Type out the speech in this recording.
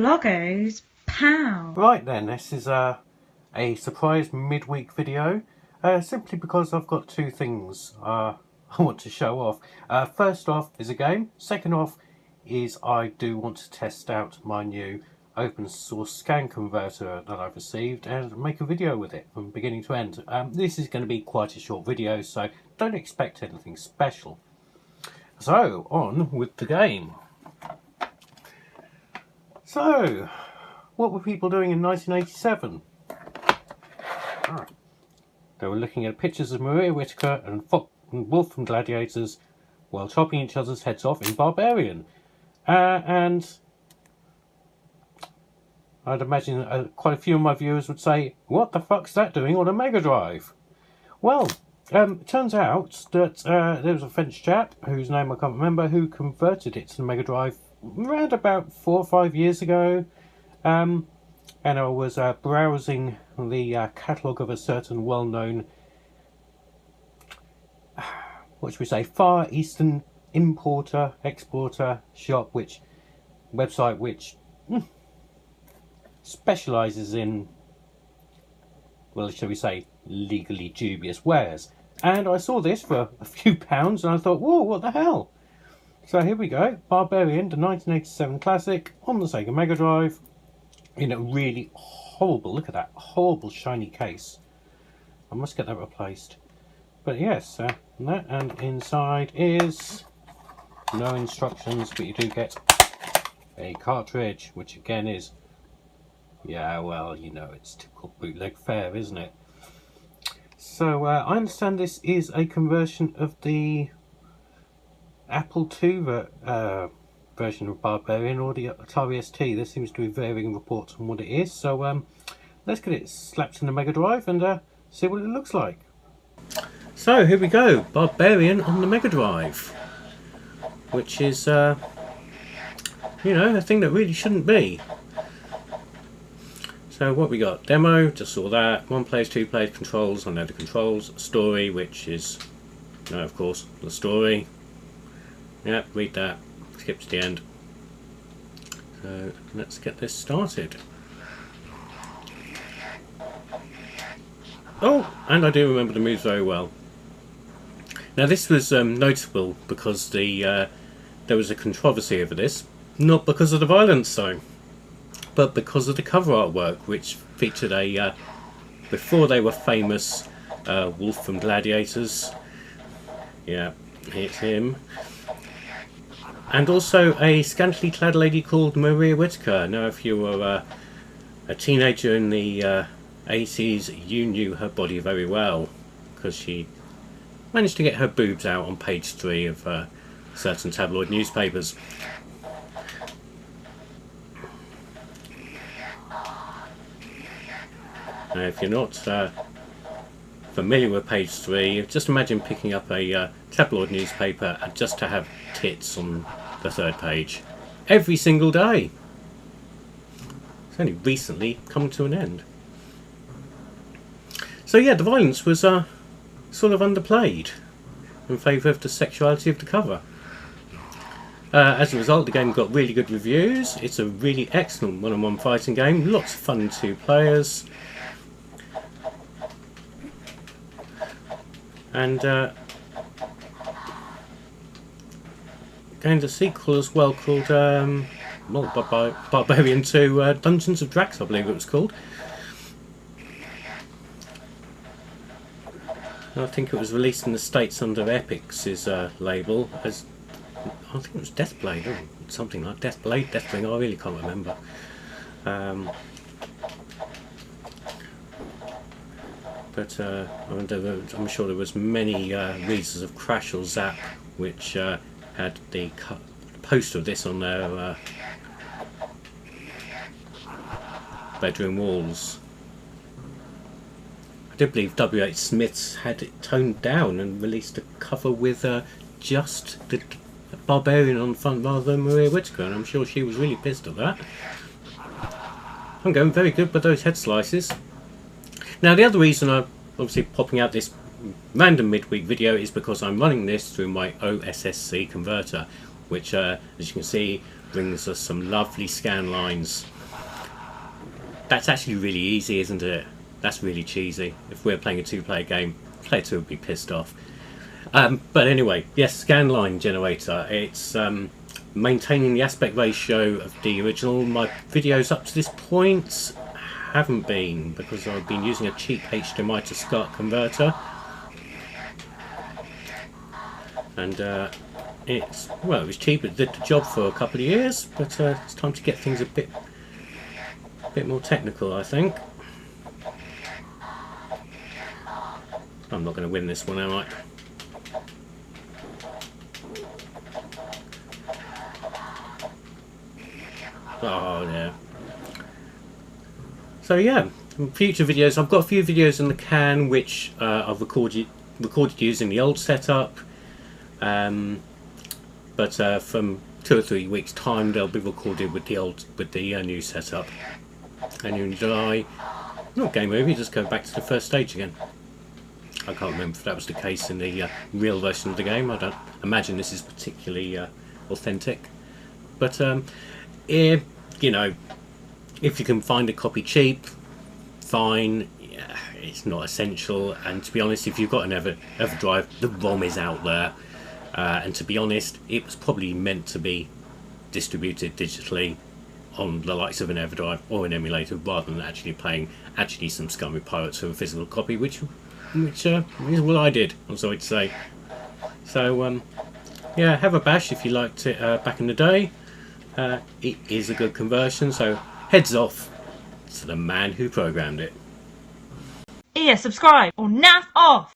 Bloggo's POW. Right then, this is a surprise midweek video, simply because I've got two things I want to show off. First off is a game, second off is I do want to test out my new open source scan converter that I've received and make a video with it from beginning to end. This is going to be quite a short video, so don't expect anything special. So, on with the game. So, what were people doing in 1987? They were looking at pictures of Maria Whittaker and Wolf from Gladiators while chopping each other's heads off in Barbarian. And I'd imagine quite a few of my viewers would say, what the fuck's that doing on a Megadrive? Well, it turns out that there was a French chap, whose name I can't remember, who converted it to the Megadrive around about 4 or 5 years ago. And I was browsing the catalogue of a certain well-known, what should we say, Far Eastern importer, exporter shop, website which specialises in, well, shall we say, legally dubious wares. And I saw this for a few pounds and I thought, whoa, what the hell? So here we go, Barbarian, the 1987 classic on the Sega Mega Drive, in a really horrible, look at that, horrible shiny case. I must get that replaced. But yes, and inside is no instructions, but you do get a cartridge, which again is, yeah, well, you know, it's typical bootleg fare, isn't it? So I understand this is a conversion of the Apple II version of Barbarian or the Atari ST. There seems to be varying reports on what it is. So let's get it slapped in the Mega Drive and see what it looks like. So here we go, Barbarian on the Mega Drive, which is, you know, a thing that really shouldn't be. So what we got? Demo, just saw that. 1 players, 2 players, controls, I know the controls. Story, which is, no, of course, the story. Yep, read that. Skip to the end. So let's get this started. Oh, and I do remember the moves very well. Now this was notable because there was a controversy over this, not because of the violence though, but because of the cover artwork, which featured a, before they were famous, Wolf from Gladiators. Yeah, it's him. And also a scantily clad lady called Maria Whittaker. Now if you were a teenager in the 80s, you knew her body very well, because she managed to get her boobs out on page 3 of certain tabloid newspapers. Now if you're not familiar with page 3, just imagine picking up a tabloid newspaper and just to have tits on the 3rd page every single day. It's only recently come to an end. So yeah, the violence was sort of underplayed in favour of the sexuality of the cover. As a result, the game got really good reviews. It's a really excellent one-on-one fighting game, lots of fun 2 players. And gained a sequel as well called well, Barbarian 2 Dungeons of Drax, I believe it was called. I think it was released in the States under Epic's label as, I think it was Deathblade or something like Deathblade, Deathbring, I really can't remember. But I'm sure there was many readers of Crash or Zap which had the poster of this on their bedroom walls. I do believe W.H. Smith's had it toned down and released a cover with just the Barbarian on the front rather than Maria Whittaker, and I'm sure she was really pissed at that. I'm going very good with those head slices. Now the other reason I'm obviously popping out this random midweek video is because I'm running this through my OSSC converter, which as you can see brings us some lovely scan lines. That's actually really easy, isn't it? That's really cheesy. If we're playing a two-player game, player two would be pissed off. But anyway, yes, scan line generator. It's maintaining the aspect ratio of the original. My videos up to this point haven't been, because I've been using a cheap HDMI to SCART converter. And it was cheap. It did the job for a couple of years, but it's time to get things a bit more technical, I think. I'm not going to win this one, am I? Oh yeah. So yeah, future videos. I've got a few videos in the can which I've recorded using the old setup. But from 2 or 3 weeks' time, they'll be recorded with the new setup. And in July, not game over, you just go back to the first stage again. I can't remember if that was the case in the real version of the game. I don't imagine this is particularly authentic. But you know, if you can find a copy cheap, fine. Yeah, it's not essential. And to be honest, if you've got an Everdrive, the ROM is out there. And to be honest, it was probably meant to be distributed digitally on the likes of an Everdrive or an emulator, rather than actually playing some scummy pirates for a physical copy, which is what I did, I'm sorry to say. So yeah, have a bash if you liked it back in the day. It is a good conversion, so heads off to the man who programmed it. Yeah, subscribe or naff off!